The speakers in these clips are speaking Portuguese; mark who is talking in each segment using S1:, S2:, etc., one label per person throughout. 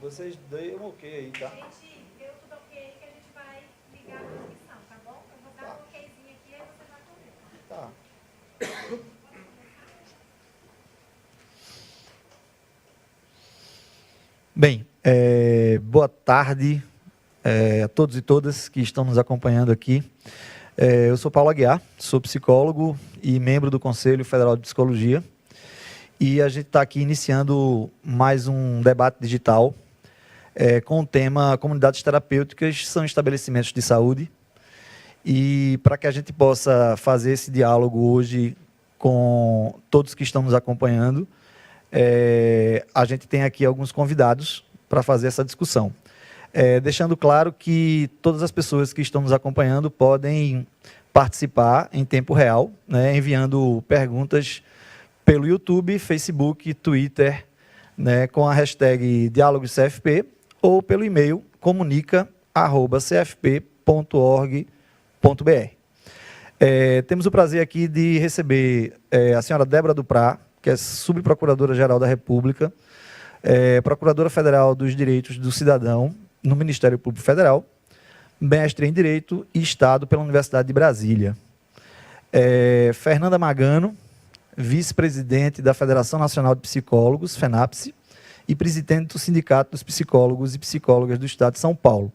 S1: Vocês deem um ok aí, tá?
S2: A gente deu tudo ok que a gente vai ligar a transmissão, tá bom? Eu vou dar um okzinho aqui e aí você vai correr.
S1: Tá. Bem, boa tarde a todos e todas que estão nos acompanhando aqui. Eu sou Paulo Aguiar, sou psicólogo e membro do Conselho Federal de Psicologia. E a gente está aqui iniciando mais um debate digital com o tema Comunidades Terapêuticas são estabelecimentos de saúde. E para que a gente possa fazer esse diálogo hoje com todos que estão nos acompanhando, a gente tem aqui alguns convidados para fazer essa discussão. Deixando claro que todas as pessoas que estão nos acompanhando podem participar em tempo real, né, enviando perguntas pelo YouTube, Facebook, Twitter, né, com a hashtag DiálogosCFP ou pelo e-mail comunica@cfp.org.br. Temos o prazer aqui de receber a senhora Débora Duprá, que é subprocuradora-geral da República, procuradora federal dos direitos do cidadão no Ministério Público Federal, mestre em Direito e Estado pela Universidade de Brasília. Fernanda Magano, vice-presidente da Federação Nacional de Psicólogos, FENAPSE, e presidente do Sindicato dos Psicólogos e Psicólogas do Estado de São Paulo.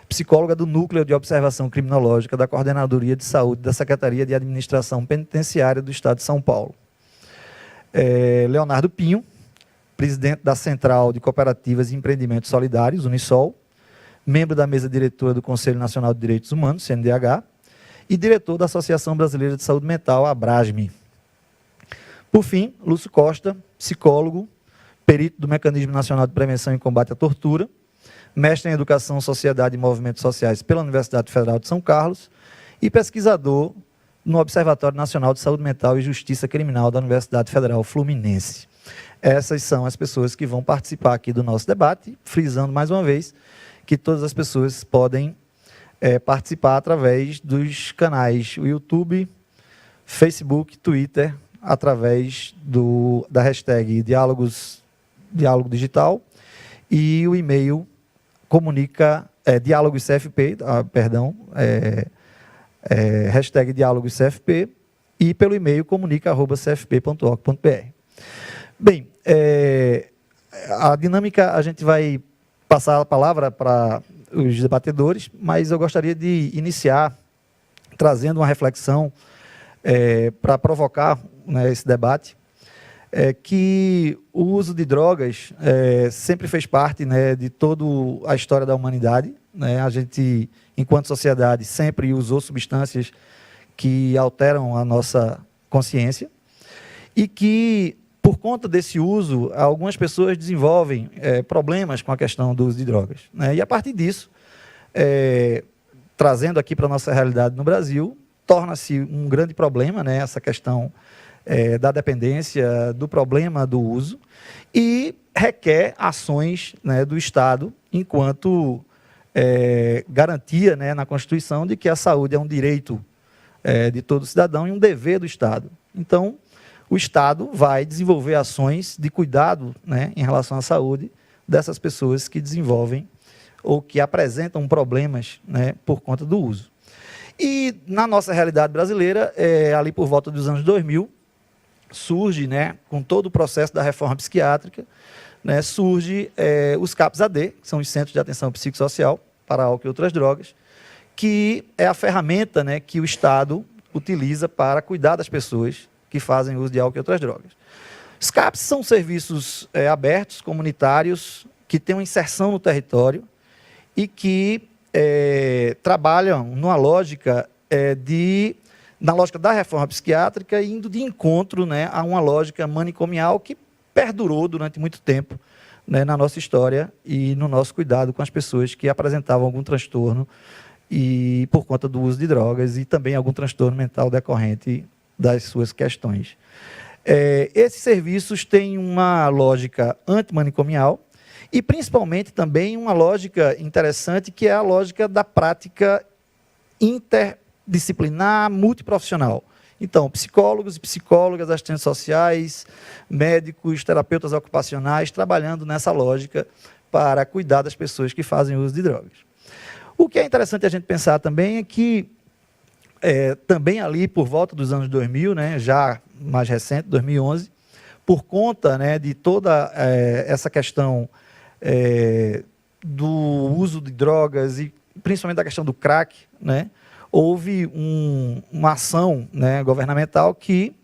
S1: Psicóloga do Núcleo de Observação Criminológica da Coordenadoria de Saúde da Secretaria de Administração Penitenciária do Estado de São Paulo. Leonardo Pinho, presidente da Central de Cooperativas e Empreendimentos Solidários, Unisol, membro da mesa diretora do Conselho Nacional de Direitos Humanos, CNDH, e diretor da Associação Brasileira de Saúde Mental, ABRASME. Por fim, Lúcio Costa, psicólogo, perito do Mecanismo Nacional de Prevenção e Combate à Tortura, mestre em Educação, Sociedade e Movimentos Sociais pela Universidade Federal de São Carlos e pesquisador no Observatório Nacional de Saúde Mental e Justiça Criminal da Universidade Federal Fluminense. Essas são as pessoas que vão participar aqui do nosso debate, frisando mais uma vez que todas as pessoas podem participar através dos canais YouTube, Facebook, Twitter, através da hashtag Diálogo Digital e o e-mail DiálogosCFP, hashtag DiálogosCFP e pelo e-mail comunica@cfp.org.br. Bem, a dinâmica, a gente vai passar a palavra para os debatedores, mas eu gostaria de iniciar trazendo uma reflexão para provocar, né, esse debate, que o uso de drogas sempre fez parte, né, de toda a história da humanidade, né? A gente, enquanto sociedade, sempre usou substâncias que alteram a nossa consciência e que, por conta desse uso, algumas pessoas desenvolvem problemas com a questão do uso de drogas, né? E, a partir disso, trazendo aqui para a nossa realidade no Brasil, torna-se um grande problema, né, essa questão da dependência, do problema do uso, e requer ações, né, do Estado, enquanto garantia, né, na Constituição de que a saúde é um direito de todo cidadão e um dever do Estado. Então, o Estado vai desenvolver ações de cuidado, né, em relação à saúde dessas pessoas que desenvolvem ou que apresentam problemas, né, por conta do uso. E, na nossa realidade brasileira, ali por volta dos anos 2000, surge, né, com todo o processo da reforma psiquiátrica, né, surge os CAPS-AD, que são os Centros de Atenção Psicossocial para álcool e outras drogas, que é a ferramenta, né, que o Estado utiliza para cuidar das pessoas que fazem uso de álcool e outras drogas. Os CAPS são serviços abertos, comunitários, que têm uma inserção no território e que trabalham numa lógica na lógica da reforma psiquiátrica, indo de encontro, né, a uma lógica manicomial que perdurou durante muito tempo, né, na nossa história e no nosso cuidado com as pessoas que apresentavam algum transtorno e por conta do uso de drogas e também algum transtorno mental decorrente das suas questões. Esses serviços têm uma lógica antimanicomial e, principalmente, também uma lógica interessante, que é a lógica da prática interdisciplinar, multiprofissional. Então, psicólogos e psicólogas, assistentes sociais, médicos, terapeutas ocupacionais, trabalhando nessa lógica para cuidar das pessoas que fazem uso de drogas. O que é interessante a gente pensar também é que, também ali por volta dos anos 2000, né, já mais recente, 2011, por conta, né, de toda essa questão do uso de drogas e principalmente da questão do crack, né, houve uma ação, né, governamental que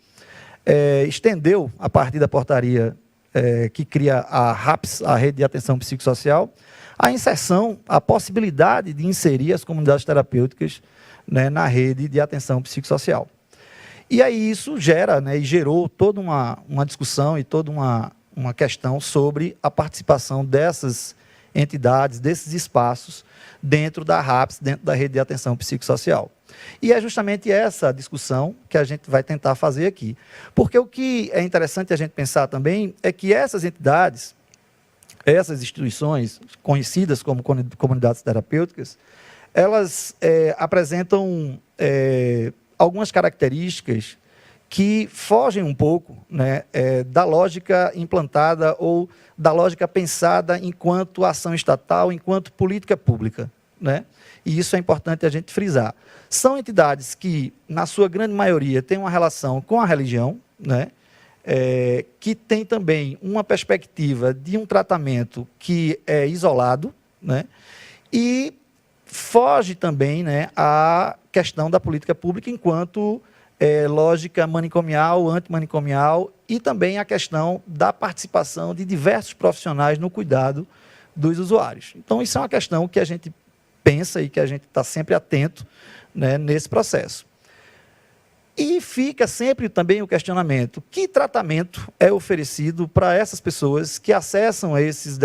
S1: estendeu, a partir da portaria que cria a RAPS, a Rede de Atenção Psicossocial, a inserção, a possibilidade de inserir as comunidades terapêuticas, né, na rede de atenção psicossocial. E aí isso gera, né, e gerou toda uma discussão e toda uma questão sobre a participação dessas entidades, desses espaços, dentro da RAPS, dentro da Rede de Atenção Psicossocial. E é justamente essa discussão que a gente vai tentar fazer aqui. Porque o que é interessante a gente pensar também é que essas entidades, essas instituições, conhecidas como comunidades terapêuticas, elas apresentam algumas características que fogem um pouco, né, da lógica implantada ou da lógica pensada enquanto ação estatal, enquanto política pública, né? E isso é importante a gente frisar. São entidades que, na sua grande maioria, têm uma relação com a religião, né? Que tem também uma perspectiva de um tratamento que é isolado, né? E foge também, né, à questão da política pública enquanto lógica manicomial, antimanicomial e também a questão da participação de diversos profissionais no cuidado dos usuários. Então, isso é uma questão que a gente pensa e que a gente está sempre atento, né, nesse processo. E fica sempre também o questionamento: que tratamento é oferecido para essas pessoas que acessam essas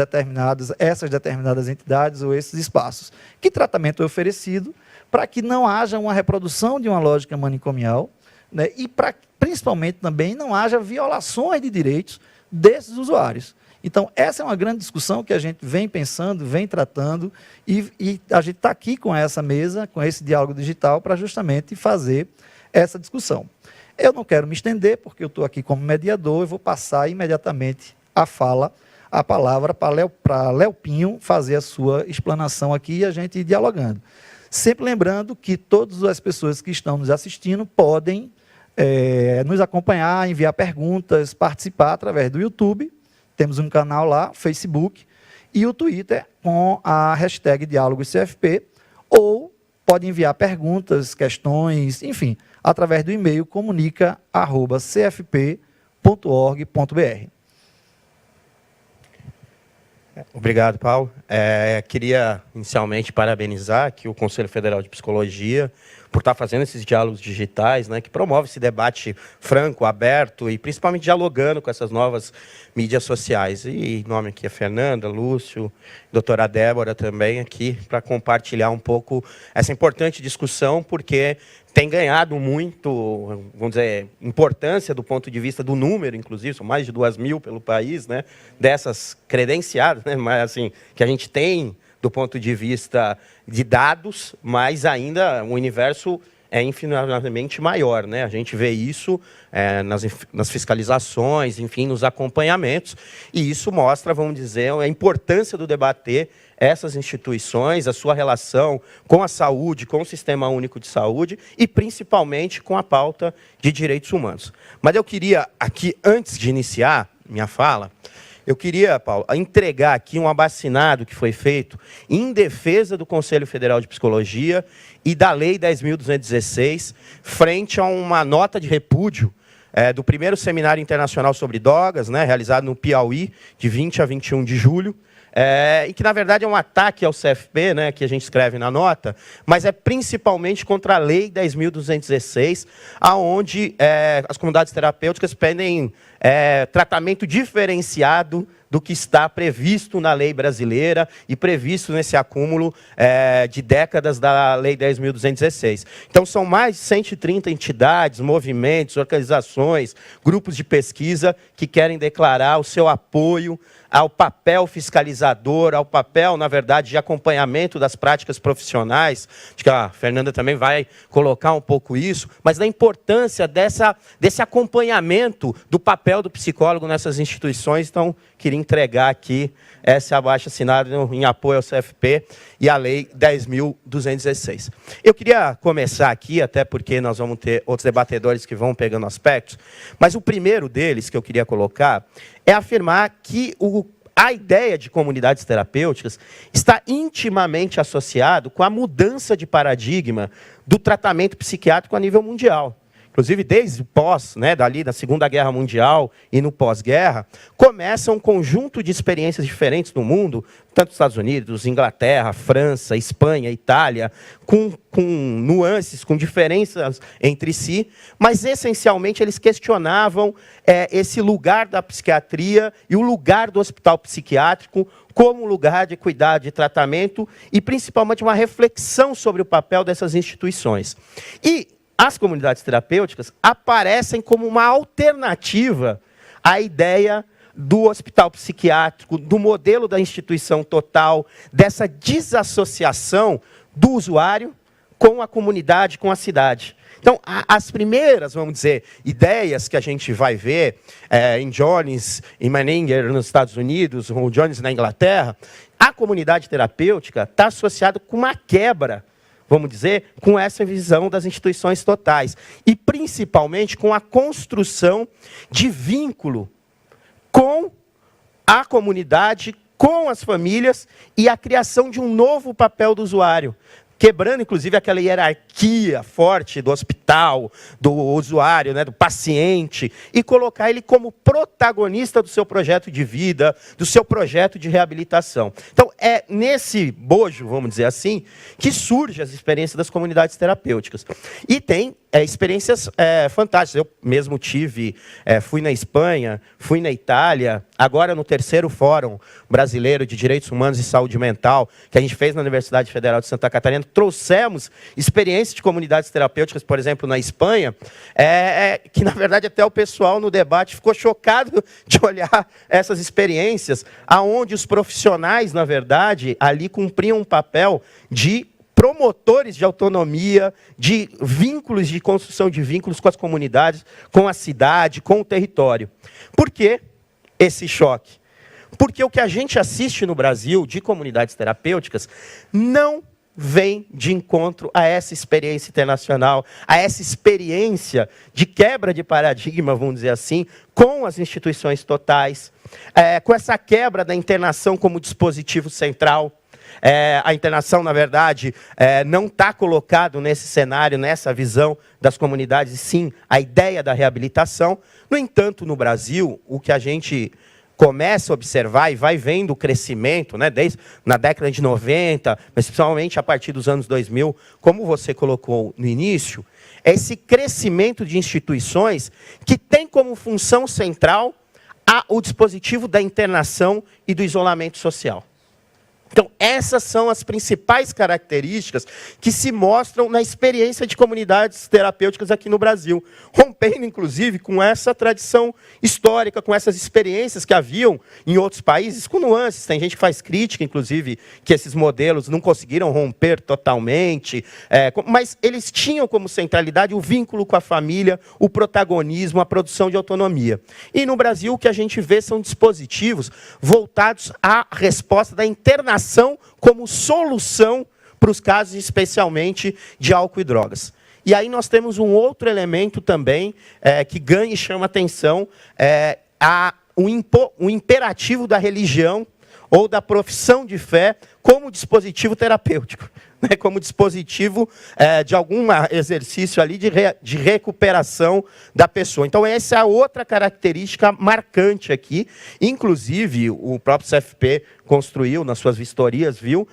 S1: determinadas entidades ou esses espaços? Que tratamento é oferecido para que não haja uma reprodução de uma lógica manicomial, né, e para principalmente também não haja violações de direitos desses usuários? Então, essa é uma grande discussão que a gente vem pensando, vem tratando, e a gente está aqui com essa mesa, com esse diálogo digital, para justamente fazer essa discussão. Eu não quero me estender, porque eu estou aqui como mediador, eu vou passar imediatamente a palavra para Léo Pinho fazer a sua explanação aqui e a gente ir dialogando. Sempre lembrando que todas as pessoas que estão nos assistindo podem nos acompanhar, enviar perguntas, participar através do YouTube. Temos um canal lá, Facebook, e o Twitter com a hashtag DiálogosCFP, ou pode enviar perguntas, questões, enfim, através do e-mail comunica@cfp.org.br.
S3: Obrigado, Paulo. Queria, inicialmente, parabenizar aqui o Conselho Federal de Psicologia por estar fazendo esses diálogos digitais, né, que promove esse debate franco, aberto e principalmente dialogando com essas novas mídias sociais. E o nome aqui é Fernanda, Lúcio, doutora Débora também aqui, para compartilhar um pouco essa importante discussão, porque tem ganhado muito, vamos dizer, importância do ponto de vista do número, inclusive, são mais de 2.000 pelo país, né, dessas credenciadas, né, mas assim, que a gente tem do ponto de vista de dados, mas ainda o universo é infinitamente maior, né? A gente vê isso nas fiscalizações, enfim, nos acompanhamentos, e isso mostra, vamos dizer, a importância do debater essas instituições, a sua relação com a saúde, com o Sistema Único de Saúde e, principalmente, com a pauta de direitos humanos. Mas eu queria, aqui, antes de iniciar minha fala, eu queria, Paulo, entregar aqui um abacinado que foi feito em defesa do Conselho Federal de Psicologia e da Lei 10.216, frente a uma nota de repúdio do primeiro Seminário Internacional sobre Drogas, né, realizado no Piauí, de 20 a 21 de julho, e que, na verdade, é um ataque ao CFP, né, que a gente escreve na nota, mas é principalmente contra a Lei 10.216, aonde as comunidades terapêuticas pedem tratamento diferenciado do que está previsto na lei brasileira e previsto nesse acúmulo de décadas da Lei 10.216. Então, são mais de 130 entidades, movimentos, organizações, grupos de pesquisa que querem declarar o seu apoio ao papel fiscalizador, ao papel, na verdade, de acompanhamento das práticas profissionais. Acho que a Fernanda também vai colocar um pouco isso, mas da importância desse acompanhamento do papel do psicólogo nessas instituições. Então, queria entregar aqui essa abaixo-assinada em apoio ao CFP e à Lei 10.216. Eu queria começar aqui, até porque nós vamos ter outros debatedores que vão pegando aspectos, mas o primeiro deles que eu queria colocar é afirmar que a ideia de comunidades terapêuticas está intimamente associado com a mudança de paradigma do tratamento psiquiátrico a nível mundial. Inclusive, desde o pós, dali da Segunda Guerra Mundial e no pós-guerra, começa um conjunto de experiências diferentes no mundo, tanto nos Estados Unidos, Inglaterra, França, Espanha, Itália, com nuances, com diferenças entre si, mas, essencialmente, eles questionavam esse lugar da psiquiatria e o lugar do hospital psiquiátrico como lugar de cuidado, de tratamento e, principalmente, uma reflexão sobre o papel dessas instituições. E as comunidades terapêuticas aparecem como uma alternativa à ideia do hospital psiquiátrico, do modelo da instituição total, dessa desassociação do usuário com a comunidade, com a cidade. Então, as primeiras, vamos dizer, ideias que a gente vai ver em Jones, em Menninger, nos Estados Unidos, ou Jones na Inglaterra, a comunidade terapêutica está associada com uma quebra, vamos dizer, com essa visão das instituições totais. E, principalmente, com a construção de vínculo com a comunidade, com as famílias e a criação de um novo papel do usuário, quebrando, inclusive, aquela hierarquia forte do hospital, do usuário, do paciente, e colocar ele como protagonista do seu projeto de vida, do seu projeto de reabilitação. Então, é nesse bojo, vamos dizer assim, que surgem as experiências das comunidades terapêuticas. E tem experiências fantásticas. Eu mesmo fui na Espanha, fui na Itália, agora no 3º Fórum Brasileiro de Direitos Humanos e Saúde Mental, que a gente fez na Universidade Federal de Santa Catarina, trouxemos experiências de comunidades terapêuticas, por exemplo, na Espanha, que, na verdade, até o pessoal no debate ficou chocado de olhar essas experiências, aonde os profissionais, na verdade, ali cumpriam um papel de promotores de autonomia, de vínculos, de construção de vínculos com as comunidades, com a cidade, com o território. Por que esse choque? Porque o que a gente assiste no Brasil de comunidades terapêuticas não vem de encontro a essa experiência internacional, a essa experiência de quebra de paradigma, vamos dizer assim, com as instituições totais, com essa quebra da internação como dispositivo central. A internação, na verdade, não está colocado nesse cenário, nessa visão das comunidades, e sim a ideia da reabilitação. No entanto, no Brasil, o que a gente começa a observar e vai vendo o crescimento, desde na década de 90, mas principalmente a partir dos anos 2000, como você colocou no início, é esse crescimento de instituições que tem como função central o dispositivo da internação e do isolamento social. Então, essas são as principais características que se mostram na experiência de comunidades terapêuticas aqui no Brasil, rompendo, inclusive, com essa tradição histórica, com essas experiências que haviam em outros países, com nuances. Tem gente que faz crítica, inclusive, que esses modelos não conseguiram romper totalmente, mas eles tinham como centralidade o vínculo com a família, o protagonismo, a produção de autonomia. E no Brasil, o que a gente vê são dispositivos voltados à resposta da internação como solução para os casos, especialmente, de álcool e drogas. E aí nós temos um outro elemento também que ganha e chama atenção, o imperativo da religião ou da profissão de fé como dispositivo terapêutico, como dispositivo de algum exercício ali de recuperação da pessoa. Então, essa é a outra característica marcante aqui. Inclusive, o próprio CFP construiu, nas suas vistorias, viu,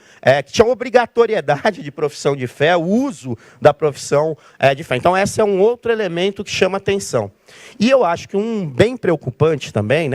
S3: que tinha obrigatoriedade de profissão de fé, o uso da profissão de fé. Então, esse é um outro elemento que chama atenção. E eu acho que um bem preocupante também,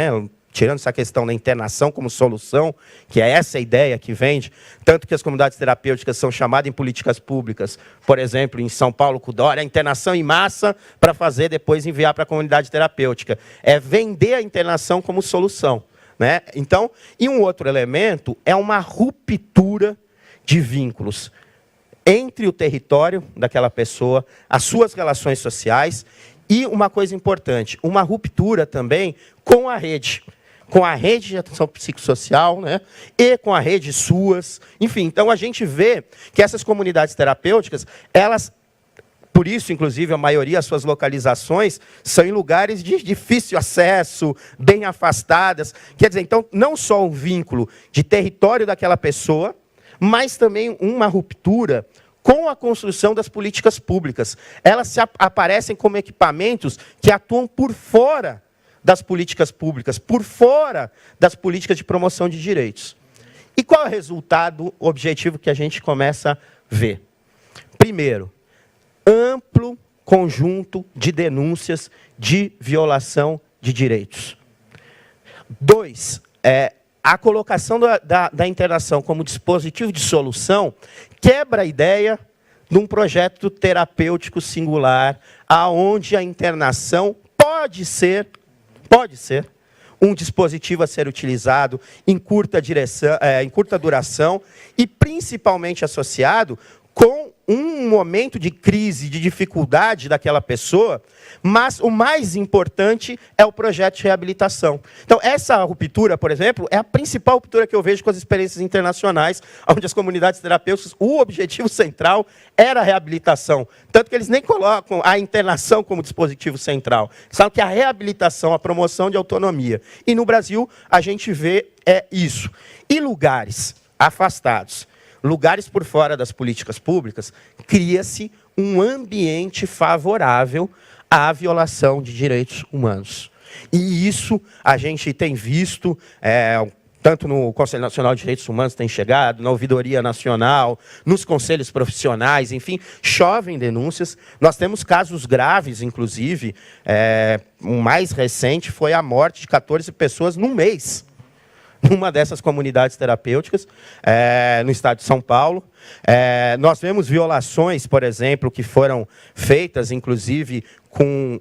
S3: tirando essa questão da internação como solução, que é essa ideia que vende, tanto que as comunidades terapêuticas são chamadas em políticas públicas, por exemplo, em São Paulo, com Dória, a internação em massa para fazer depois enviar para a comunidade terapêutica. É vender a internação como solução. né? Então, e um outro elemento é uma ruptura de vínculos entre o território daquela pessoa, as suas relações sociais e uma coisa importante, uma ruptura também com a rede de atenção psicossocial, né, e com a rede SUAS, enfim. Então, a gente vê que essas comunidades terapêuticas, elas, por isso, inclusive, a maioria das suas localizações são em lugares de difícil acesso, bem afastadas. Quer dizer, então, não só um vínculo de território daquela pessoa, mas também uma ruptura com a construção das políticas públicas. Elas aparecem como equipamentos que atuam por fora das políticas públicas, por fora das políticas de promoção de direitos. E qual é o resultado objetivo que a gente começa a ver? Primeiro, amplo conjunto de denúncias de violação de direitos. 2, a colocação da internação como dispositivo de solução quebra a ideia de um projeto terapêutico singular, aonde a internação pode ser um dispositivo a ser utilizado em curta duração e principalmente associado com um momento de crise, de dificuldade daquela pessoa, mas o mais importante é o projeto de reabilitação. Então, essa ruptura, por exemplo, é a principal ruptura que eu vejo com as experiências internacionais, onde as comunidades terapêuticas, o objetivo central era a reabilitação. Tanto que eles nem colocam a internação como dispositivo central. Sabem que a reabilitação, a promoção de autonomia. E no Brasil, a gente vê isso. E lugares afastados, lugares por fora das políticas públicas, cria-se um ambiente favorável à violação de direitos humanos. E isso a gente tem visto, tanto no Conselho Nacional de Direitos Humanos tem chegado, na Ouvidoria Nacional, nos conselhos profissionais, enfim, chovem denúncias. Nós temos casos graves, inclusive, o mais recente foi a morte de 14 pessoas num mês, numa dessas comunidades terapêuticas, no estado de São Paulo. Nós vemos violações, por exemplo, que foram feitas, inclusive, com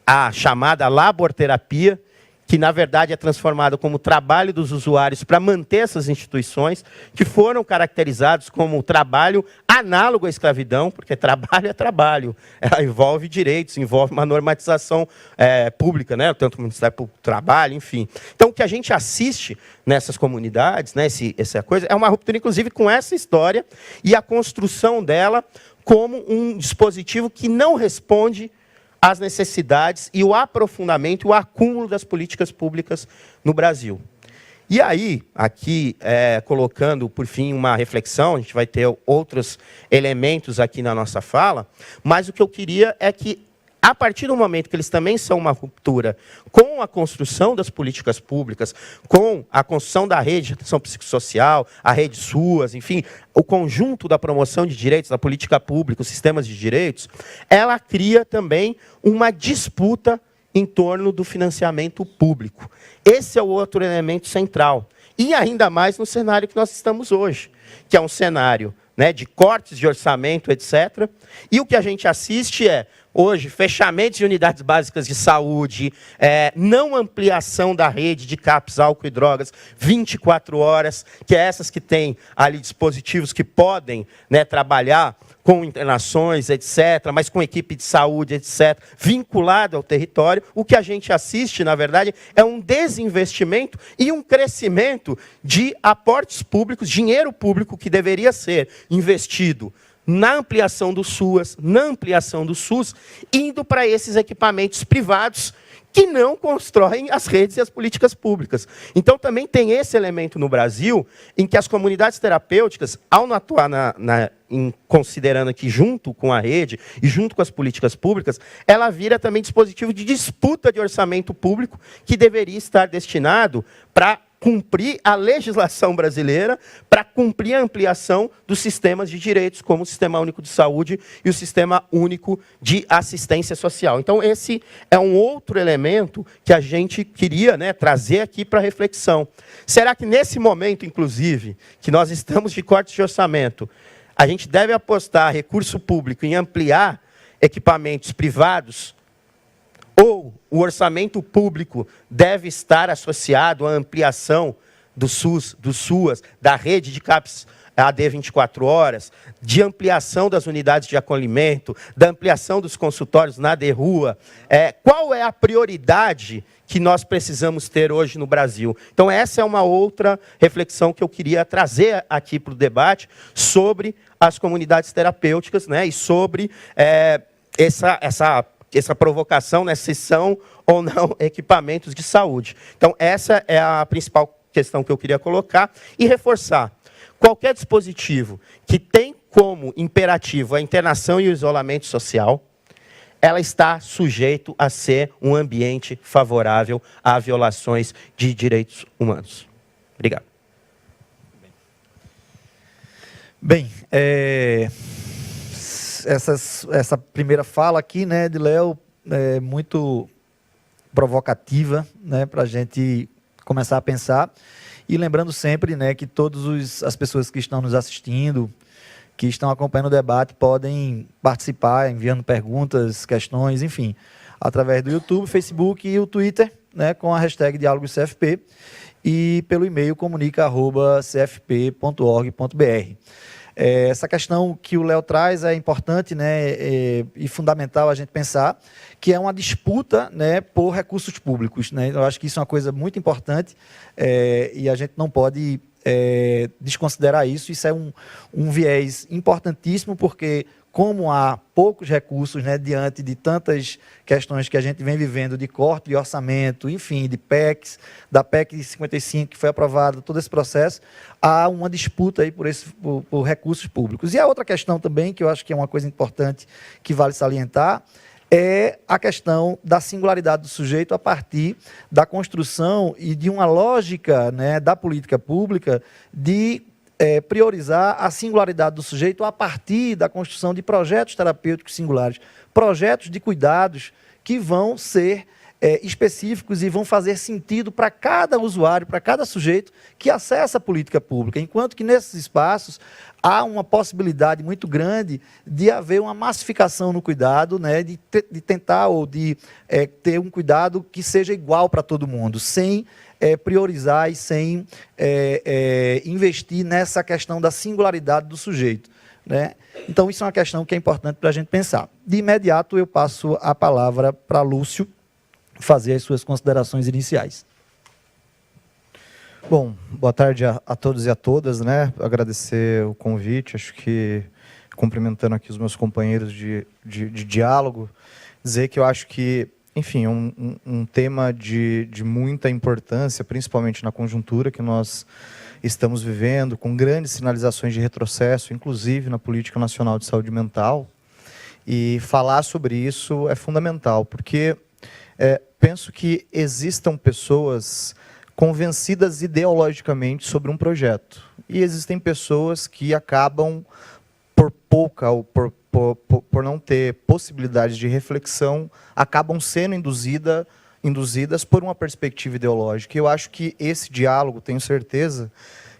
S3: a chamada laborterapia, que, na verdade, é transformada como trabalho dos usuários para manter essas instituições, que foram caracterizados como trabalho análogo à escravidão, porque trabalho é trabalho, ela envolve direitos, envolve uma normatização pública, né? Tanto o Ministério Público do Trabalho, enfim. Então, o que a gente assiste nessas comunidades, né, essa coisa, é uma ruptura, inclusive, com essa história e a construção dela como um dispositivo que não responde as necessidades e o aprofundamento, o acúmulo das políticas públicas no Brasil. E aí, aqui, colocando, por fim, uma reflexão, a gente vai ter outros elementos aqui na nossa fala, mas o que eu queria é que, a partir do momento que eles também são uma ruptura com a construção das políticas públicas, com a construção da rede de atenção psicossocial, a rede SUAS, enfim, o conjunto da promoção de direitos, da política pública, os sistemas de direitos, ela cria também uma disputa em torno do financiamento público. Esse é o outro elemento central. E ainda mais no cenário que nós estamos hoje, que é um cenário, né, de cortes de orçamento, etc. E o que a gente assiste hoje, fechamentos de unidades básicas de saúde, não ampliação da rede de CAPS, álcool e drogas, 24 horas, que é essas que têm ali dispositivos que podem, né, trabalhar com internações, etc., mas com equipe de saúde, etc., vinculado ao território. O que a gente assiste, na verdade, é um desinvestimento e um crescimento de aportes públicos, dinheiro público que deveria ser investido na ampliação do SUAS, na ampliação do SUS, indo para esses equipamentos privados que não constroem as redes e as políticas públicas. Então, também tem esse elemento no Brasil, em que as comunidades terapêuticas, ao atuar considerando aqui junto com a rede e junto com as políticas públicas, ela vira também dispositivo de disputa de orçamento público que deveria estar destinado para cumprir a legislação brasileira, para cumprir a ampliação dos sistemas de direitos, como o Sistema Único de Saúde e o Sistema Único de Assistência Social. Então, esse é um outro elemento que a gente queria, né, trazer aqui para reflexão. Será que nesse momento, inclusive, que nós estamos de cortes de orçamento, a gente deve apostar recurso público em ampliar equipamentos privados, Ou o orçamento público deve estar associado à ampliação do SUS, do SUAS, da rede de CAPS AD 24 horas, de ampliação das unidades de acolhimento, da ampliação dos consultórios na AD-Rua. Qual é a prioridade que nós precisamos ter hoje no Brasil? Então, essa é uma outra reflexão que eu queria trazer aqui para o debate sobre as comunidades terapêuticas, né, e sobre essa provocação, né, se são ou não equipamentos de saúde. Então, essa é a principal questão que eu queria colocar e reforçar. Qualquer dispositivo que tem como imperativo a internação e o isolamento social, ela está sujeito a ser um ambiente favorável a violações de direitos humanos. Obrigado.
S1: Bem, essa primeira fala aqui, né, de Léo, é muito provocativa, né, para a gente começar a pensar. E lembrando sempre, né, que todas as pessoas que estão nos assistindo, que estão acompanhando o debate, podem participar, enviando perguntas, questões, enfim, através do YouTube, Facebook e o Twitter, né, com a hashtag DiálogosCFP, e pelo e-mail comunica@cfp.org.br. Essa questão que o Léo traz é importante, né, e fundamental a gente pensar, que é uma disputa, né, por recursos públicos, né? Eu acho que isso é uma coisa muito importante, e a gente não pode desconsiderar isso. Isso é um viés importantíssimo, porque como há poucos recursos, né, diante de tantas questões que a gente vem vivendo de corte de orçamento, enfim, de PECs, da PEC 55 que foi aprovada, todo esse processo, há uma disputa aí por recursos públicos. E a outra questão também, que eu acho que é uma coisa importante que vale salientar, é a questão da singularidade do sujeito a partir da construção e de uma lógica, né, da política pública de priorizar a singularidade do sujeito a partir da construção de projetos terapêuticos singulares, projetos de cuidados que vão ser específicos e vão fazer sentido para cada usuário, para cada sujeito que acessa a política pública, enquanto que nesses espaços há uma possibilidade muito grande de haver uma massificação no cuidado, né, de tentar ou de ter um cuidado que seja igual para todo mundo, sem priorizar e sem investir nessa questão da singularidade do sujeito, né? Então, isso é uma questão que é importante para a gente pensar. De imediato, eu passo a palavra para Lúcio fazer as suas considerações iniciais.
S4: Bom, boa tarde a todos e a todas, né? Agradecer o convite, acho que cumprimentando aqui os meus companheiros de diálogo, dizer que eu acho que, enfim, um tema de muita importância, principalmente na conjuntura que nós estamos vivendo, com grandes sinalizações de retrocesso, inclusive na Política Nacional de Saúde Mental, e falar sobre isso é fundamental, porque penso que existam pessoas convencidas ideologicamente sobre um projeto, e existem pessoas que acabam, por pouca ou por não ter possibilidade de reflexão, acabam sendo induzidas por uma perspectiva ideológica. Eu acho que esse diálogo, tenho certeza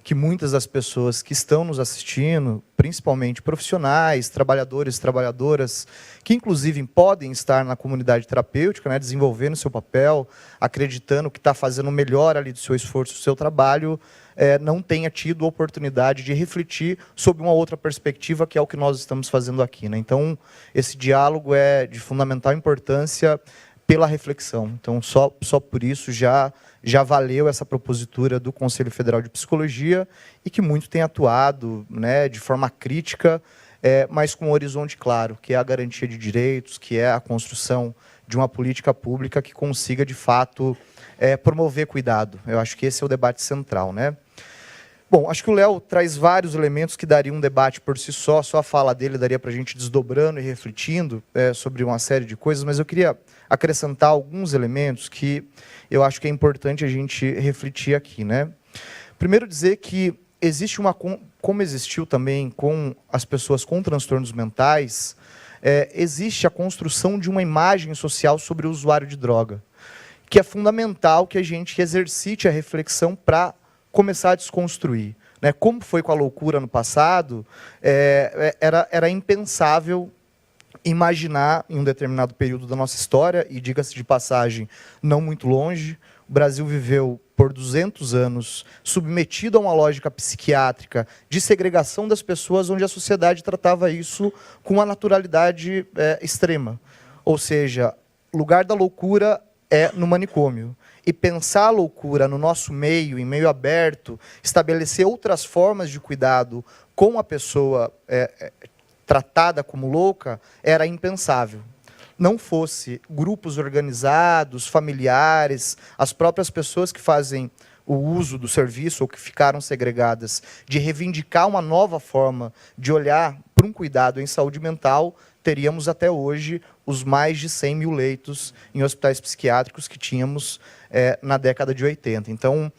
S4: que muitas das pessoas que estão nos assistindo, principalmente profissionais, trabalhadores, trabalhadoras, que inclusive podem estar na comunidade terapêutica, né, desenvolvendo seu papel, acreditando que está fazendo o melhor ali do seu esforço, do seu trabalho, não tenha tido a oportunidade de refletir sobre uma outra perspectiva, que é o que nós estamos fazendo aqui, né? Então, esse diálogo é de fundamental importância pela reflexão. Então, só por isso já valeu essa propositura do Conselho Federal de Psicologia, e que muito tem atuado, né, de forma crítica, mas com um horizonte claro, que é a garantia de direitos, que é a construção de uma política pública que consiga, de fato, promover cuidado. Eu acho que esse é o debate central, né? Bom, acho que o Léo traz vários elementos que dariam um debate por si só a fala dele daria para a gente desdobrando e refletindo sobre uma série de coisas, mas eu queria acrescentar alguns elementos que eu acho que é importante a gente refletir aqui, né? Primeiro, dizer que existe como existiu também com as pessoas com transtornos mentais, existe a construção de uma imagem social sobre o usuário de droga, que é fundamental que a gente exercite a reflexão para começar a desconstruir, né? Como foi com a loucura no passado, era impensável imaginar, em um determinado período da nossa história, e diga-se de passagem, não muito longe, o Brasil viveu por 200 anos submetido a uma lógica psiquiátrica de segregação das pessoas, onde a sociedade tratava isso com uma naturalidade extrema. Ou seja, o lugar da loucura é no manicômio. E pensar a loucura no nosso meio, em meio aberto, estabelecer outras formas de cuidado com a pessoa tratada como louca, era impensável. Não fosse grupos organizados, familiares, as próprias pessoas que fazem o uso do serviço ou que ficaram segregadas, de reivindicar uma nova forma de olhar para um cuidado em saúde mental, teríamos até hoje os mais de 100 mil leitos em hospitais psiquiátricos que tínhamos na década de 80. Então,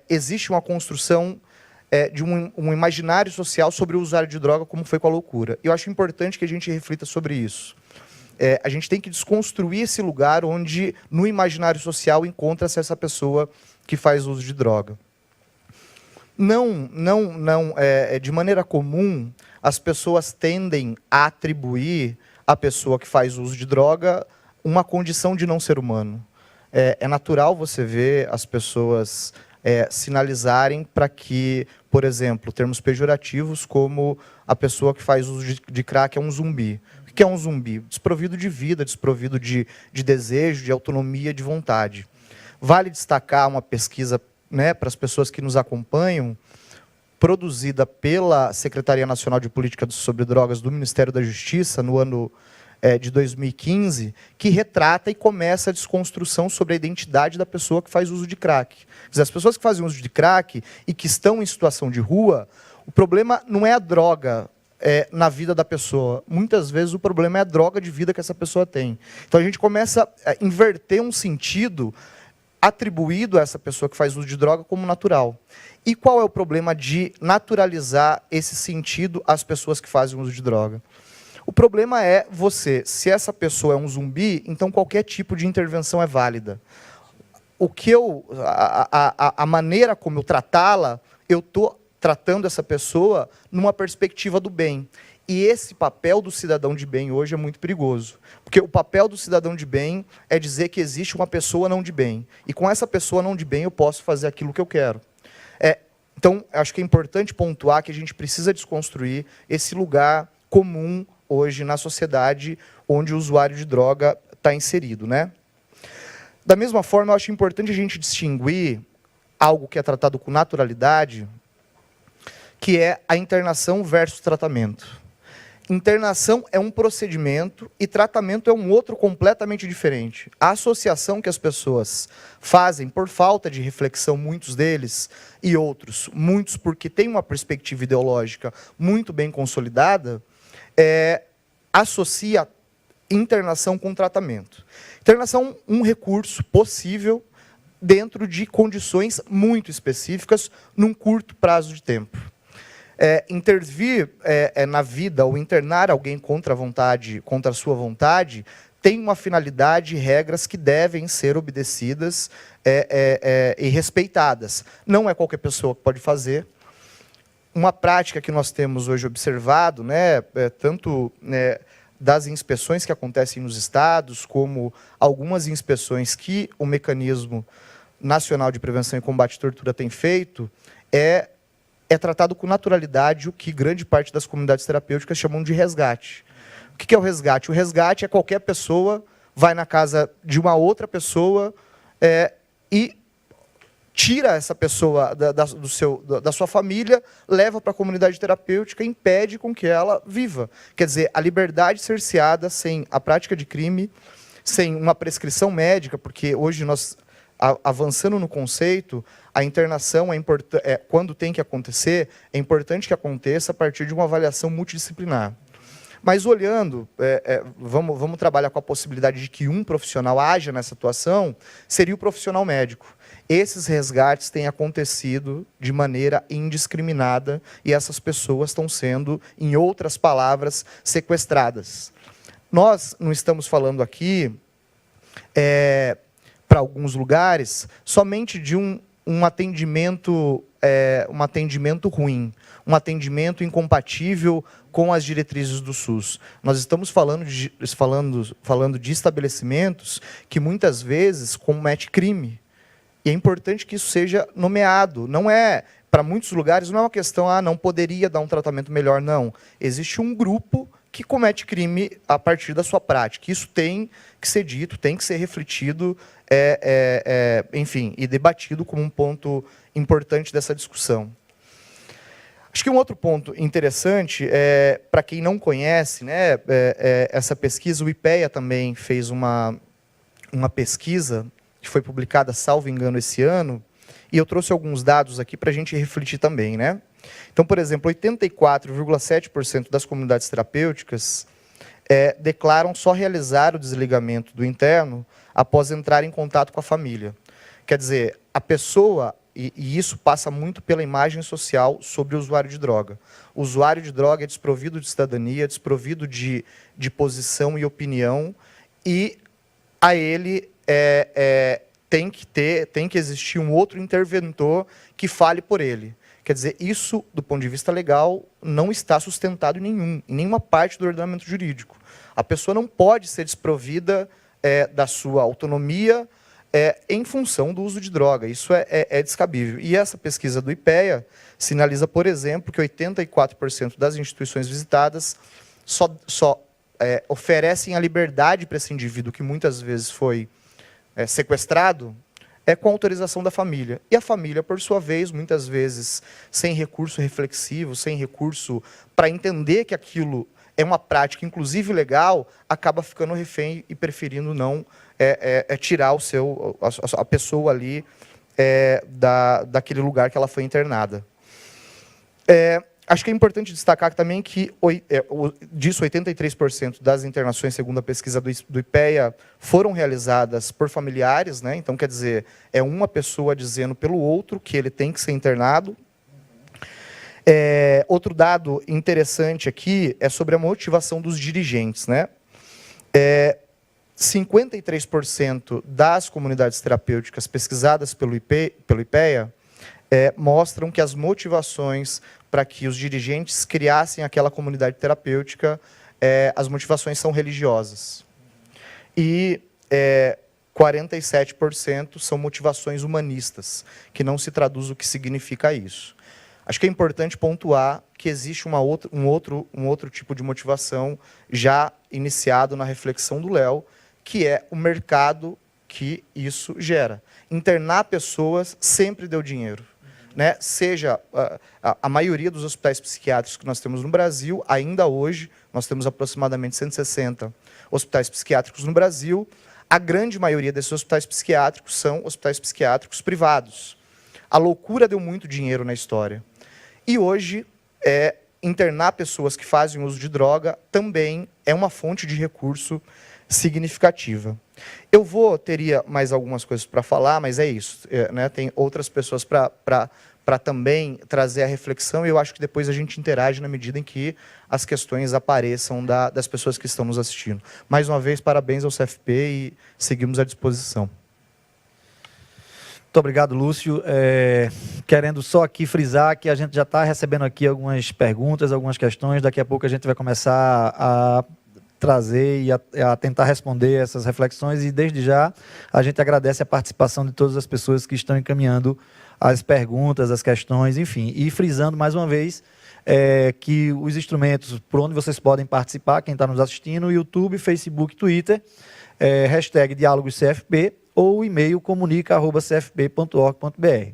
S4: existe uma construção de um imaginário social sobre o usuário de droga, como foi com a loucura. Eu acho importante que a gente reflita sobre isso. A gente tem que desconstruir esse lugar onde, no imaginário social, encontra-se essa pessoa que faz uso de droga. De maneira comum, as pessoas tendem a atribuir à pessoa que faz uso de droga uma condição de não ser humano. É natural você ver as pessoas sinalizarem para que, por exemplo, termos pejorativos como a pessoa que faz uso de crack é um zumbi. O que é um zumbi? Desprovido de vida, desprovido de desejo, de autonomia, de vontade. Vale destacar uma pesquisa, para as pessoas que nos acompanham, produzida pela Secretaria Nacional de Política sobre Drogas do Ministério da Justiça, no ano de 2015, que retrata e começa a desconstrução sobre a identidade da pessoa que faz uso de crack. Quer dizer, as pessoas que fazem uso de crack e que estão em situação de rua, o problema não é a droga na vida da pessoa. Muitas vezes o problema é a droga de vida que essa pessoa tem. Então a gente começa a inverter um sentido atribuído a essa pessoa que faz uso de droga como natural. E qual é o problema de naturalizar esse sentido às pessoas que fazem uso de droga? O problema é se essa pessoa é um zumbi, então qualquer tipo de intervenção é válida. A maneira como eu tratá-la, eu estou tratando essa pessoa numa perspectiva do bem. E esse papel do cidadão de bem hoje é muito perigoso. Porque o papel do cidadão de bem é dizer que existe uma pessoa não de bem. E com essa pessoa não de bem eu posso fazer aquilo que eu quero. Então, acho que é importante pontuar que a gente precisa desconstruir esse lugar comum hoje na sociedade onde o usuário de droga está inserido. Da mesma forma, eu acho importante a gente distinguir algo que é tratado com naturalidade, que é a internação versus tratamento. Internação é um procedimento e tratamento é um outro completamente diferente. A associação que as pessoas fazem por falta de reflexão, muitos deles, e outros, muitos porque têm uma perspectiva ideológica muito bem consolidada, associa internação com tratamento. Internação é um recurso possível dentro de condições muito específicas, num curto prazo de tempo. Intervir na vida ou internar alguém contra a sua vontade, tem uma finalidade e regras que devem ser obedecidas e respeitadas. Não é qualquer pessoa que pode fazer. Uma prática que nós temos hoje observado, tanto das inspeções que acontecem nos estados, como algumas inspeções que o Mecanismo Nacional de Prevenção e Combate à Tortura tem feito, é tratado com naturalidade o que grande parte das comunidades terapêuticas chamam de resgate. O que é o resgate? O resgate é qualquer pessoa vai na casa de uma outra pessoa e tira essa pessoa da sua família, leva para a comunidade terapêutica e impede com que ela viva. Quer dizer, a liberdade cerceada sem a prática de crime, sem uma prescrição médica, porque hoje nós, avançando no conceito, a internação quando tem que acontecer, é importante que aconteça a partir de uma avaliação multidisciplinar. Mas olhando, vamos trabalhar com a possibilidade de que um profissional haja nessa atuação, seria o profissional médico. Esses resgates têm acontecido de maneira indiscriminada e essas pessoas estão sendo, em outras palavras, sequestradas. Nós não estamos falando aqui, para alguns lugares, somente de um atendimento um atendimento ruim, um atendimento incompatível com as diretrizes do SUS. Nós estamos falando de estabelecimentos que muitas vezes cometem crime. E é importante que isso seja nomeado. Não é, para muitos lugares, não é uma questão, não poderia dar um tratamento melhor, não. Existe um grupo que comete crime a partir da sua prática. Isso tem que ser dito, tem que ser refletido, enfim, e debatido como um ponto importante dessa discussão. Acho que um outro ponto interessante, para quem não conhece, né, essa pesquisa, o IPEA também fez uma pesquisa que foi publicada, salvo engano, esse ano, e eu trouxe alguns dados aqui para a gente refletir também, né? Então, por exemplo, 84,7% das comunidades terapêuticas declaram só realizar o desligamento do interno após entrar em contato com a família. Quer dizer, a pessoa, e isso passa muito pela imagem social sobre o usuário de droga. O usuário de droga é desprovido de cidadania, desprovido de posição e opinião, e a ele tem que existir um outro interventor que fale por ele. Quer dizer, isso, do ponto de vista legal, não está sustentado em nenhuma parte do ordenamento jurídico. A pessoa não pode ser desprovida da sua autonomia em função do uso de droga. Isso é descabível. E essa pesquisa do IPEA sinaliza, por exemplo, que 84% das instituições visitadas só oferecem a liberdade para esse indivíduo, que muitas vezes foi sequestrado, com autorização da família. E a família, por sua vez, muitas vezes, sem recurso reflexivo, sem recurso para entender que aquilo é uma prática, inclusive legal, acaba ficando refém e preferindo não tirar a pessoa ali daquele lugar que ela foi internada. Acho que é importante destacar também que disso 83% das internações, segundo a pesquisa do IPEA, foram realizadas por familiares, né? Então, quer dizer, é uma pessoa dizendo pelo outro que ele tem que ser internado. Outro dado interessante aqui é sobre a motivação dos dirigentes, né? 53% das comunidades terapêuticas pesquisadas pelo IPEA mostram que as motivações para que os dirigentes criassem aquela comunidade terapêutica, as motivações são religiosas. E 47% são motivações humanistas, que não se traduz o que significa isso. Acho que é importante pontuar que existe um outro tipo de motivação já iniciado na reflexão do Léo, que é o mercado que isso gera. Internar pessoas sempre deu dinheiro. Né? Seja a maioria dos hospitais psiquiátricos que nós temos no Brasil, ainda hoje, nós temos aproximadamente 160 hospitais psiquiátricos no Brasil, a grande maioria desses hospitais psiquiátricos são hospitais psiquiátricos privados. A loucura deu muito dinheiro na história. E hoje, internar pessoas que fazem uso de droga também é uma fonte de recurso significativa. Eu teria mais algumas coisas para falar, mas é isso. Né? Tem outras pessoas para também trazer a reflexão, e eu acho que depois a gente interage na medida em que as questões apareçam das pessoas que estão nos assistindo. Mais uma vez, parabéns ao CFP e seguimos à disposição.
S1: Muito obrigado, Lúcio. Querendo só aqui frisar que a gente já está recebendo aqui algumas perguntas, algumas questões, daqui a pouco a gente vai começar a trazer e a tentar responder essas reflexões, e desde já a gente agradece a participação de todas as pessoas que estão encaminhando as perguntas, as questões, enfim, e frisando mais uma vez que os instrumentos por onde vocês podem participar, quem está nos assistindo, YouTube, Facebook, Twitter, hashtag DiálogosCFP ou o e-mail comunica@cfp.org.br.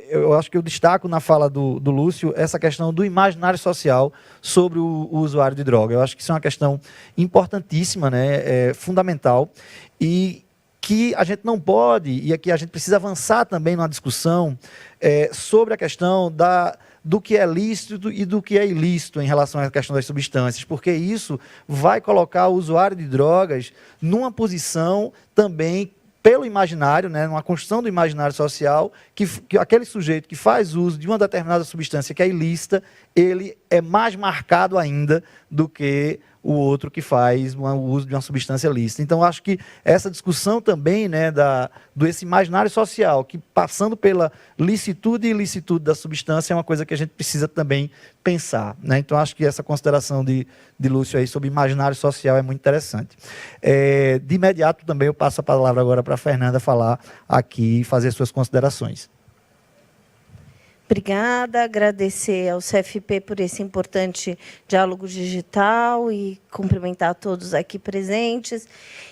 S1: Eu acho que eu destaco na fala do Lúcio essa questão do imaginário social sobre o usuário de droga. Eu acho que isso é uma questão importantíssima, né, fundamental, e que a gente não pode, e aqui a gente precisa avançar também numa discussão sobre a questão do que é lícito e do que é ilícito em relação à questão das substâncias, porque isso vai colocar o usuário de drogas numa posição também pelo imaginário, né, numa construção do imaginário social, que aquele sujeito que faz uso de uma determinada substância que é ilícita, ele é mais marcado ainda do que o outro que faz o uso de uma substância lícita. Então, acho que essa discussão também, né, desse imaginário social, que passando pela licitude e ilicitude da substância, é uma coisa que a gente precisa também pensar, né? Então, acho que essa consideração de Lúcio aí sobre imaginário social é muito interessante. De imediato, também, eu passo a palavra agora para a Fernanda falar aqui e fazer suas considerações.
S5: Obrigada, agradecer ao CFP por esse importante diálogo digital e cumprimentar a todos aqui presentes.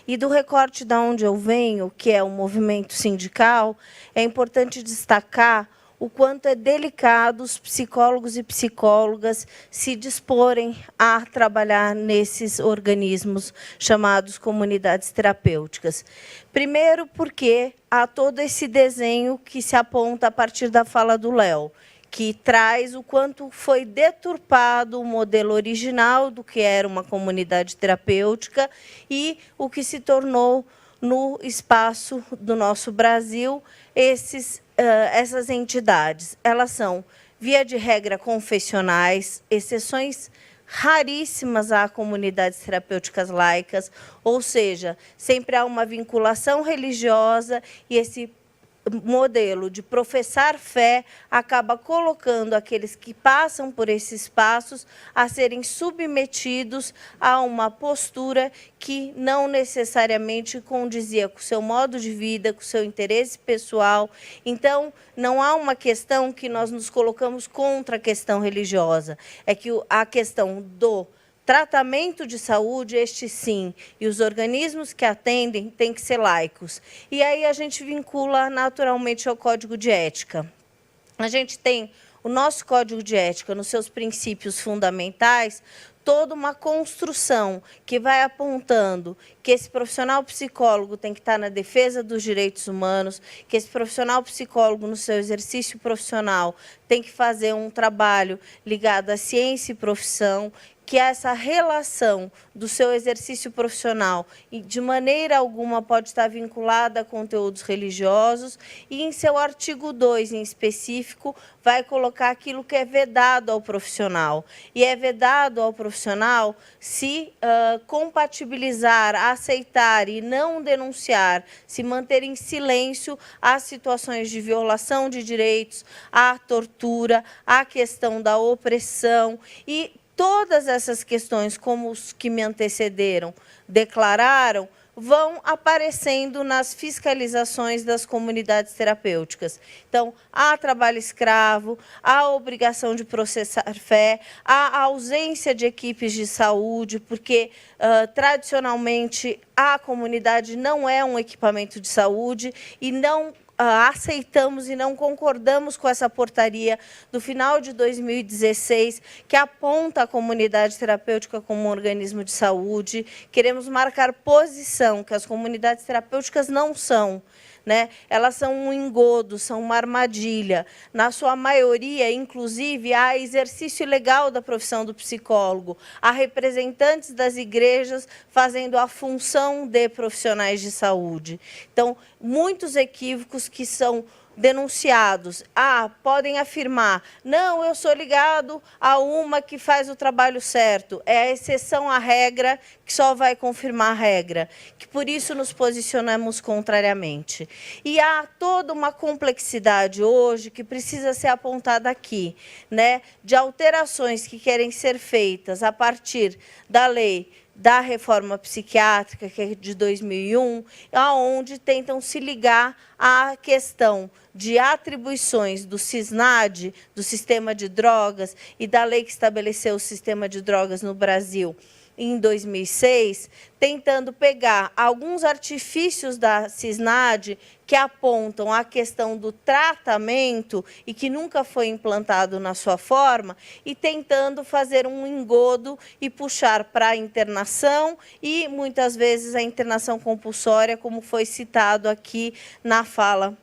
S5: E do recorte de onde eu venho, que é o movimento sindical, é importante destacar o quanto é delicado os psicólogos e psicólogas se disporem a trabalhar nesses organismos chamados comunidades terapêuticas. Primeiro, porque há todo esse desenho que se aponta a partir da fala do Léo, que traz o quanto foi deturpado o modelo original do que era uma comunidade terapêutica e o que se tornou, no espaço do nosso Brasil, essas entidades. Elas são, via de regra, confessionais, exceções raríssimas a comunidades terapêuticas laicas, ou seja, sempre há uma vinculação religiosa e esse modelo de professar fé acaba colocando aqueles que passam por esses passos a serem submetidos a uma postura que não necessariamente condizia com o seu modo de vida, com o seu interesse pessoal. Então, não há uma questão que nós nos colocamos contra a questão religiosa, é que a questão do tratamento de saúde, este sim, e os organismos que atendem têm que ser laicos. E aí a gente vincula naturalmente ao Código de Ética. A gente tem o nosso Código de Ética, nos seus princípios fundamentais, toda uma construção que vai apontando que esse profissional psicólogo tem que estar na defesa dos direitos humanos, que esse profissional psicólogo, no seu exercício profissional, tem que fazer um trabalho ligado à ciência e profissão, que essa relação do seu exercício profissional e de maneira alguma pode estar vinculada a conteúdos religiosos, e em seu artigo 2, em específico, vai colocar aquilo que é vedado ao profissional. E é vedado ao profissional se compatibilizar, aceitar e não denunciar, se manter em silêncio as situações de violação de direitos, a tortura, a questão da opressão e todas essas questões, como os que me antecederam declararam, vão aparecendo nas fiscalizações das comunidades terapêuticas. Então, há trabalho escravo, há obrigação de processar fé, há ausência de equipes de saúde, porque, tradicionalmente, a comunidade não é um equipamento de saúde e não aceitamos e não concordamos com essa portaria do final de 2016, que aponta a comunidade terapêutica como um organismo de saúde. Queremos marcar posição, que as comunidades terapêuticas não são, né? Elas são um engodo, são uma armadilha. Na sua maioria, inclusive, há exercício ilegal da profissão do psicólogo, há representantes das igrejas fazendo a função de profissionais de saúde. Então, muitos equívocos que são denunciados. Podem afirmar, não, eu sou ligado a uma que faz o trabalho certo. É a exceção à regra que só vai confirmar a regra, que por isso nos posicionamos contrariamente. E há toda uma complexidade hoje que precisa ser apontada aqui, né, de alterações que querem ser feitas a partir da lei da reforma psiquiátrica, que é de 2001, aonde tentam se ligar à questão de atribuições do SISNAD, do sistema de drogas, e da lei que estabeleceu o sistema de drogas no Brasil em 2006, tentando pegar alguns artifícios da SISNAD que apontam a questão do tratamento e que nunca foi implantado na sua forma, e tentando fazer um engodo e puxar para a internação e, muitas vezes, a internação compulsória, como foi citado aqui na fala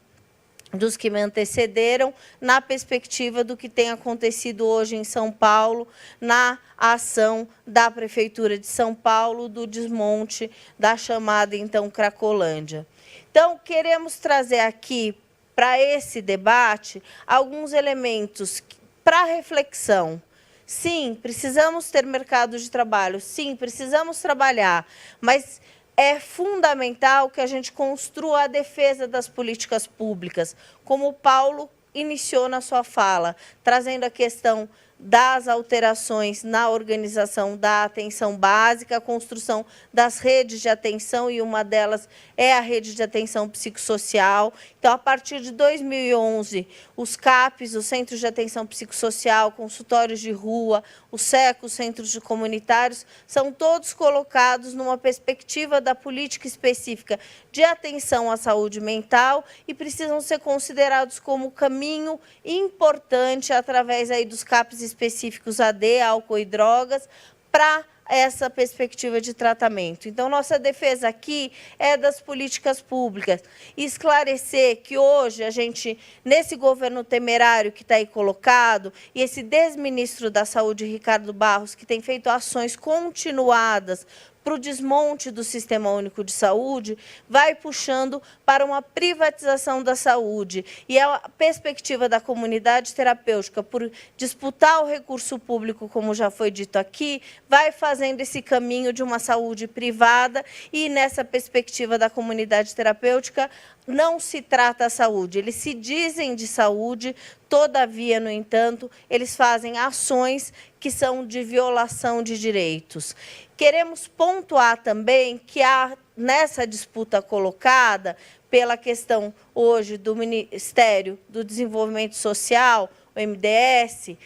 S5: dos que me antecederam, na perspectiva do que tem acontecido hoje em São Paulo, na ação da Prefeitura de São Paulo, do desmonte da chamada, então, Cracolândia. Então, queremos trazer aqui, para esse debate, alguns elementos para reflexão. Sim, precisamos ter mercado de trabalho, sim, precisamos trabalhar, mas é fundamental que a gente construa a defesa das políticas públicas, como o Paulo iniciou na sua fala, trazendo a questão das alterações na organização da atenção básica, a construção das redes de atenção, e uma delas é a rede de atenção psicossocial. Então, a partir de 2011, os CAPs, os Centros de Atenção Psicossocial, consultórios de rua, os SECOS, Centros de Comunitários, são todos colocados numa perspectiva da política específica de atenção à saúde mental e precisam ser considerados como caminho importante através aí dos CAPs específicos AD, álcool e drogas, para essa perspectiva de tratamento. Então, nossa defesa aqui é das políticas públicas. E esclarecer que hoje a gente, nesse governo temerário que está aí colocado, e esse desministro da Saúde, Ricardo Barros, que tem feito ações continuadas para o desmonte do Sistema Único de Saúde, vai puxando para uma privatização da saúde. E a perspectiva da comunidade terapêutica, por disputar o recurso público, como já foi dito aqui, vai fazendo esse caminho de uma saúde privada, e nessa perspectiva da comunidade terapêutica, não se trata a saúde. Eles se dizem de saúde, todavia, no entanto, eles fazem ações que são de violação de direitos. Queremos pontuar também que há, nessa disputa colocada pela questão hoje do Ministério do Desenvolvimento Social, o MDS,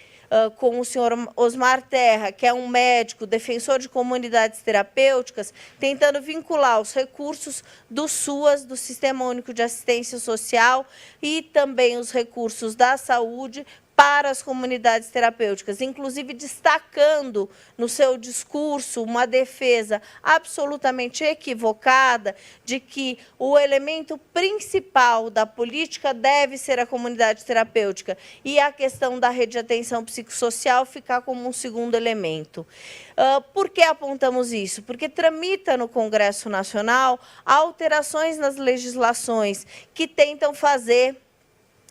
S5: com o senhor Osmar Terra, que é um médico, defensor de comunidades terapêuticas, tentando vincular os recursos do SUAS, do Sistema Único de Assistência Social, e também os recursos da saúde para as comunidades terapêuticas, inclusive destacando no seu discurso uma defesa absolutamente equivocada de que o elemento principal da política deve ser a comunidade terapêutica e a questão da rede de atenção psicossocial ficar como um segundo elemento. Por que apontamos isso? Porque tramita no Congresso Nacional alterações nas legislações que tentam fazer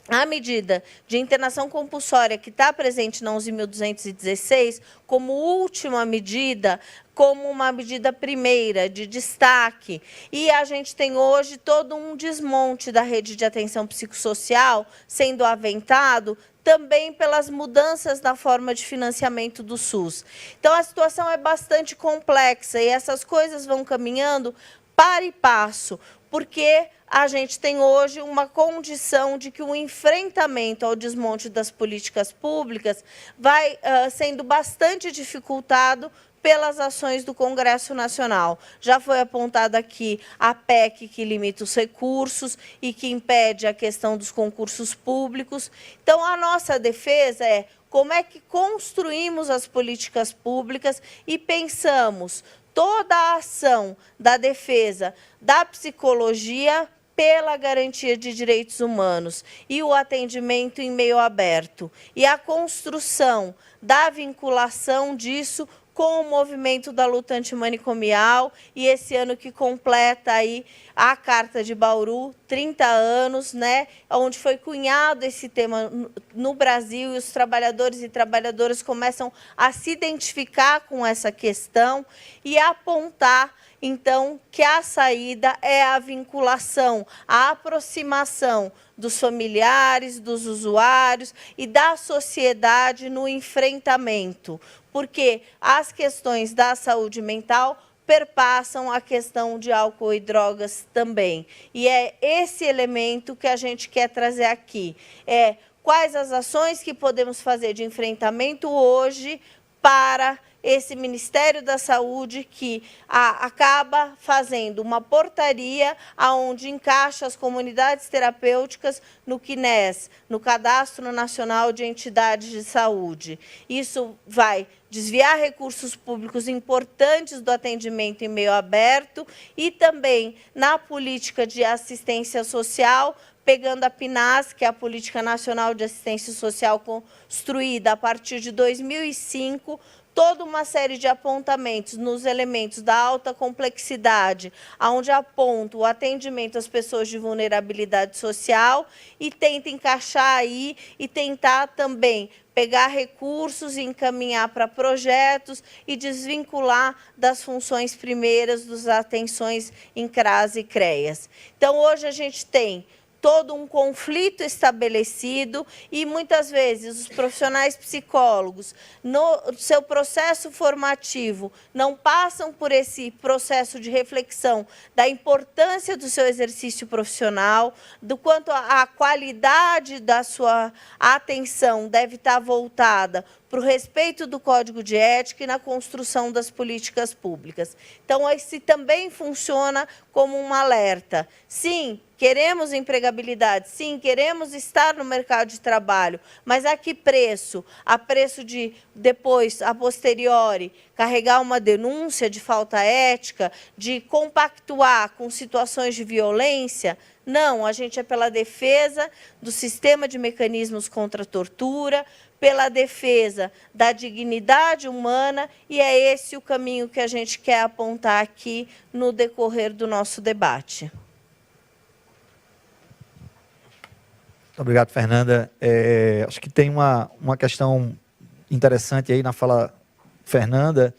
S5: a medida de internação compulsória que está presente na 11.216, como última medida, como uma medida primeira, de destaque. E a gente tem hoje todo um desmonte da rede de atenção psicossocial sendo aventado também pelas mudanças na forma de financiamento do SUS. Então, a situação é bastante complexa e essas coisas vão caminhando para e passo, porque a gente tem hoje uma condição de que o enfrentamento ao desmonte das políticas públicas vai sendo bastante dificultado pelas ações do Congresso Nacional. Já foi apontada aqui a PEC que limita os recursos e que impede a questão dos concursos públicos. Então, a nossa defesa é como é que construímos as políticas públicas e pensamos toda a ação da defesa da psicologia pela garantia de direitos humanos e o atendimento em meio aberto e a construção da vinculação disso com o movimento da luta antimanicomial, e esse ano que completa aí a Carta de Bauru, 30 anos, né, onde foi cunhado esse tema no Brasil, e os trabalhadores e trabalhadoras começam a se identificar com essa questão e apontar, então, que a saída é a vinculação, a aproximação dos familiares, dos usuários e da sociedade no enfrentamento, porque as questões da saúde mental perpassam a questão de álcool e drogas também. E é esse elemento que a gente quer trazer aqui. Quais as ações que podemos fazer de enfrentamento hoje para esse Ministério da Saúde que acaba fazendo uma portaria onde encaixa as comunidades terapêuticas no CNES, no Cadastro Nacional de Entidades de Saúde. Isso vai desviar recursos públicos importantes do atendimento em meio aberto e também na política de assistência social, pegando a PNAS, que é a Política Nacional de Assistência Social construída a partir de 2005, toda uma série de apontamentos nos elementos da alta complexidade, onde aponta o atendimento às pessoas de vulnerabilidade social e tenta encaixar aí e tentar também pegar recursos e encaminhar para projetos e desvincular das funções primeiras das atenções em CRAS e CREAS. Então, hoje a gente tem todo um conflito estabelecido e, muitas vezes, os profissionais psicólogos, no seu processo formativo, não passam por esse processo de reflexão da importância do seu exercício profissional, do quanto a qualidade da sua atenção deve estar voltada para o respeito do Código de Ética e na construção das políticas públicas. Então, esse também funciona como um alerta. Sim, queremos empregabilidade, sim, queremos estar no mercado de trabalho, mas a que preço? A preço de, depois, a posteriori, carregar uma denúncia de falta ética, de compactuar com situações de violência? Não, a gente é pela defesa do sistema de mecanismos contra a tortura, pela defesa da dignidade humana, e é esse o caminho que a gente quer apontar aqui no decorrer do nosso debate.
S1: Muito obrigado, Fernanda. Acho que tem uma questão interessante aí na fala Fernanda,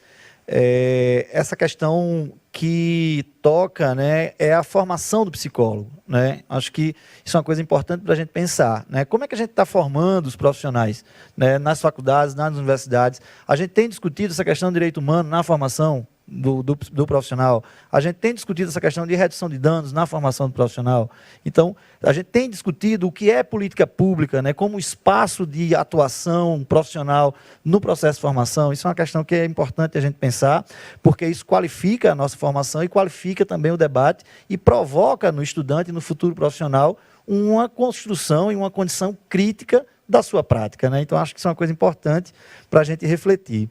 S1: essa questão que toca, né, é a formação do psicólogo, né? Acho que isso é uma coisa importante para a gente pensar, né? Como é que a gente está formando os profissionais, né, nas faculdades, nas universidades? A gente tem discutido essa questão do direito humano na formação do profissional. A gente tem discutido essa questão de redução de danos na formação do profissional. Então, a gente tem discutido o que é política pública, né, como espaço de atuação profissional no processo de formação. Isso é uma questão que é importante a gente pensar, porque isso qualifica a nossa formação e qualifica também o debate e provoca no estudante, no futuro profissional, uma construção e uma condição crítica da sua prática, né? Então, acho que isso é uma coisa importante para a gente refletir.